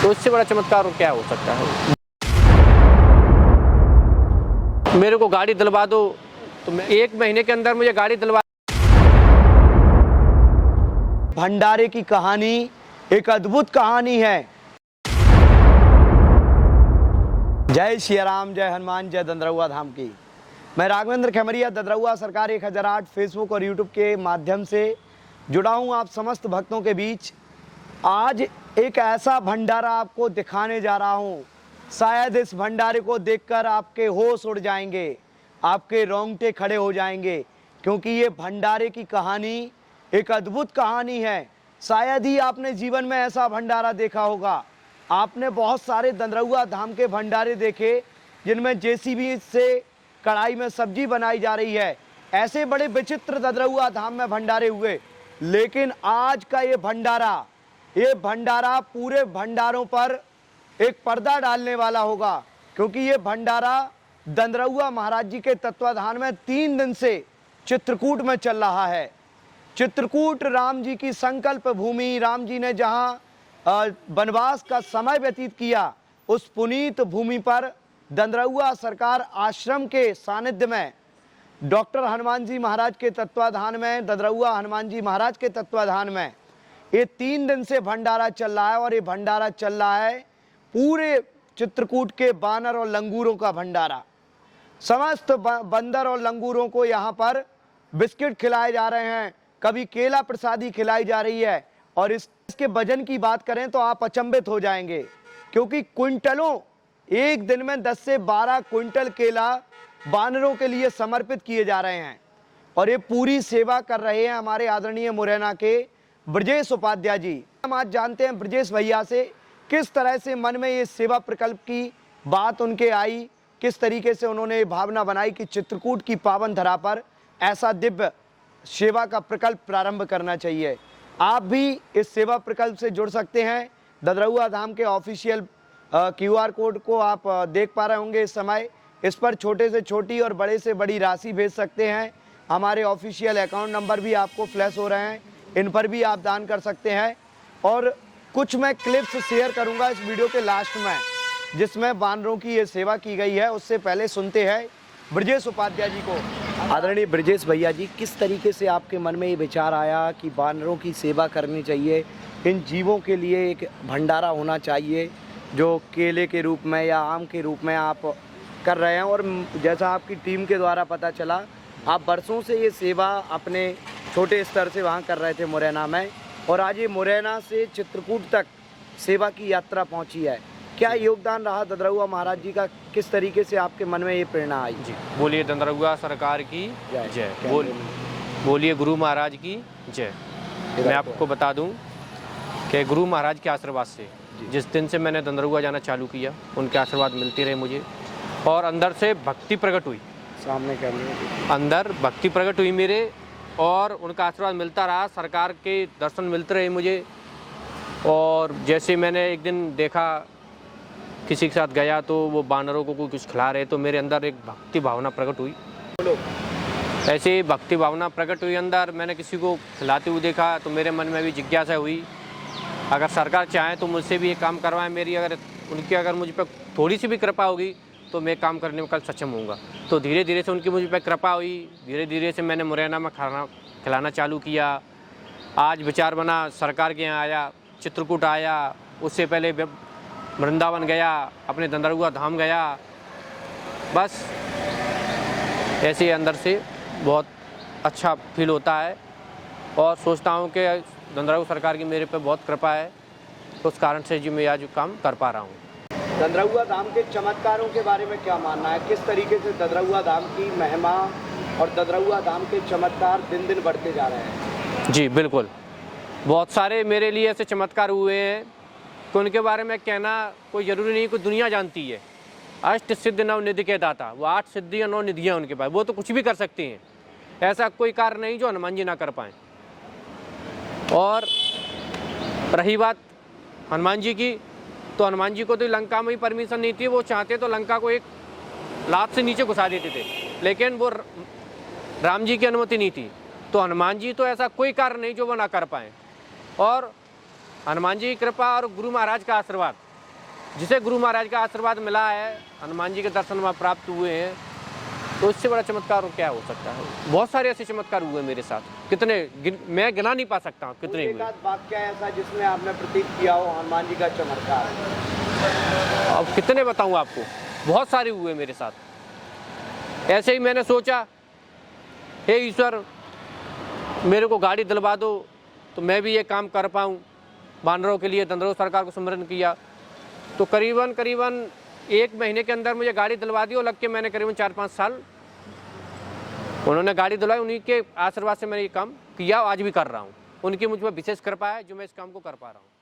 तो इससे बड़ा चमत्कार क्या हो सकता है। मेरे को गाड़ी दिलवा दो तो मैं 1 महीने के अंदर मुझे गाड़ी दिलवा। भंडारे की कहानी एक अद्भुत कहानी है। जय श्री राम, जय हनुमान, जय दंदरौआ धाम की। मैं राघवेंद्र खेमरिया दंदरौआ सरकार 1008 फेसबुक और यूट्यूब के माध्यम से जुड़ा हूँ आप समस्त भक्तों के बीच। आज एक ऐसा भंडारा आपको दिखाने जा रहा हूँ, शायद इस भंडारे को देखकर आपके होश उड़ जाएंगे, आपके रोंगटे खड़े हो जाएंगे, क्योंकि ये भंडारे की कहानी एक अद्भुत कहानी है। शायद ही आपने जीवन में ऐसा भंडारा देखा होगा। आपने बहुत सारे दंदरौआ धाम के भंडारे देखे जिनमें जेसीबी से कढ़ाई में सब्जी बनाई जा रही है। ऐसे बड़े विचित्र दंदरौआ धाम में भंडारे हुए, लेकिन आज का ये भंडारा पूरे भंडारों पर एक पर्दा डालने वाला होगा, क्योंकि ये भंडारा दंदरौआ महाराज जी के तत्वाधान में 3 दिन से चित्रकूट में चल रहा है। चित्रकूट राम जी की संकल्प भूमि, राम जी ने जहाँ वनवास का समय व्यतीत किया, उस पुनीत भूमि पर दंदरौआ सरकार आश्रम के सानिध्य में डॉक्टर हनुमान जी महाराज के तत्वाधान में, दंदरौआ हनुमान जी महाराज के तत्वाधान में ये 3 दिन से भंडारा चल रहा है। और ये भंडारा चल रहा है पूरे चित्रकूट के बानर और लंगूरों का भंडारा। समस्त बंदर और लंगूरों को यहाँ पर बिस्किट खिलाए जा रहे हैं, कभी केला प्रसादी खिलाई जा रही है। और इसके वजन की बात करें तो आप अचंभित हो जाएंगे, क्योंकि क्विंटलों, एक दिन में 10 से 12 क्विंटल केला बानरों के लिए समर्पित किए जा रहे हैं। और ये पूरी सेवा कर रहे हैं हमारे आदरणीय मुरैना के ब्रजेश उपाध्याय जी। हम आज जानते हैं ब्रजेश भैया से किस तरह से मन में ये सेवा प्रकल्प की बात उनके आई, किस तरीके से उन्होंने भावना बनाई कि चित्रकूट की पावन धरा पर ऐसा दिव्य सेवा का प्रकल्प प्रारंभ करना चाहिए। आप भी इस सेवा प्रकल्प से जुड़ सकते हैं। दंदरौआ धाम के ऑफिशियल QR कोड को आप देख पा रहे होंगे इस समय। इस पर छोटे से छोटी और बड़े से बड़ी राशि भेज सकते हैं। हमारे ऑफिशियल अकाउंट नंबर भी आपको फ्लैश हो रहे हैं, इन पर भी आप दान कर सकते हैं। और कुछ मैं क्लिप्स शेयर करूंगा इस वीडियो के लास्ट में, जिसमें बानरों की ये सेवा की गई है। उससे पहले सुनते हैं ब्रजेश उपाध्याय जी को। आदरणीय ब्रजेश भैया जी, किस तरीके से आपके मन में ये विचार आया कि बानरों की सेवा करनी चाहिए, इन जीवों के लिए एक भंडारा होना चाहिए जो केले के रूप में या आम के रूप में आप कर रहे हैं। और जैसा आपकी टीम के द्वारा पता चला, आप बरसों से ये सेवा अपने छोटे स्तर से वहाँ कर रहे थे मुरैना में, और आज ये मुरैना से चित्रकूट तक सेवा की यात्रा पहुँची है। क्या योगदान रहा दंदरौआ महाराज जी का, किस तरीके से आपके मन में ये प्रेरणा आई? जी बोलिए दंदरौआ सरकार की जय। बोलिए गुरु महाराज की जय। मैं आपको बता दूं कि गुरु महाराज के आशीर्वाद से जिस दिन से मैंने दंदरौआ जाना चालू किया, उनके आशीर्वाद मिलते रहे मुझे, और अंदर से भक्ति प्रकट हुई। सामने कैमरे अंदर भक्ति प्रकट हुई मेरे, और उनका आशीर्वाद मिलता रहा, सरकार के दर्शन मिलते रहे मुझे। और जैसे मैंने एक दिन देखा किसी के साथ गया तो वो बानरों को कोई कुछ खिला रहे, तो मेरे अंदर एक भक्ति भावना प्रकट हुई। ऐसे ही भक्ति भावना प्रकट हुई अंदर, मैंने किसी को खिलाते हुए देखा तो मेरे मन में भी जिज्ञासा हुई, अगर सरकार चाहे तो मुझसे भी ये काम करवाएं। मेरी अगर मुझ पर थोड़ी सी भी कृपा होगी तो मैं काम करने में कल सक्षम होऊंगा। तो धीरे धीरे से उनकी मुझ पर कृपा हुई, धीरे धीरे से मैंने मुरैना में खाना खिलाना चालू किया। आज विचार बना, सरकार के यहाँ आया, चित्रकूट आया, उससे पहले वृंदावन गया, अपने दंदरौआ धाम गया। बस ऐसे अंदर से बहुत अच्छा फील होता है, और सोचता हूँ कि दंदरौआ सरकार की मेरे पे बहुत कृपा है, तो उस कारण से जी मैं आज काम कर पा रहा हूँ। दंदरौआ धाम के चमत्कारों के बारे में क्या मानना है? किस तरीके से दंदरौआ धाम की महिमा और दंदरौआ धाम के चमत्कार दिन दिन बढ़ते जा रहे हैं? जी बिल्कुल, बहुत सारे मेरे लिए ऐसे चमत्कार हुए हैं कि उनके बारे में कहना कोई ज़रूरी नहीं कि दुनिया जानती है। अष्ट सिद्ध नव निधि के दाता, वो 8 सिद्धियाँ 9 निधियाँ उनके पास, वो तो कुछ भी कर सकती हैं। ऐसा कोई कार्य नहीं जो हनुमान जी ना कर पाएँ। और रही बात हनुमान जी की, तो हनुमान जी को तो लंका में ही परमिशन नहीं थी, वो चाहते तो लंका को एक लात से नीचे घुसा देते थे, लेकिन वो राम जी की अनुमति नहीं थी। तो हनुमान जी तो ऐसा कोई कार्य नहीं जो वो ना कर पाएँ। और हनुमान जी की कृपा और गुरु महाराज का आशीर्वाद जिसे गुरु महाराज का आशीर्वाद मिला है, हनुमान जी के दर्शन वहाँ प्राप्त हुए हैं, तो इससे बड़ा चमत्कार और क्या हो सकता है। बहुत सारे ऐसे चमत्कार हुए मेरे साथ, कितने मैं गिना नहीं पा सकता हूँ कितने एक हुए। आध वाक्य ऐसा जिसमें आपने प्रतीत किया हो हनुमान जी का चमत्कार। अब कितने बताऊँ आपको, बहुत सारे हुए मेरे साथ। ऐसे ही मैंने सोचा, हे ईश्वर मेरे को गाड़ी दिलवा दो तो मैं भी ये काम कर पाऊँ। बानरों के लिए दंद्रऊ सरकार को स्मरण किया, तो करीबन 1 महीने के अंदर मुझे गाड़ी दिलवा दी और लग के मैंने करीबन 4-5 साल उन्होंने गाड़ी दिलवाई। उन्हीं के आशीर्वाद से मैंने ये काम किया, आज भी कर रहा हूँ। उनकी मुझ पर विशेष कृपा है जो मैं इस काम को कर पा रहा हूँ।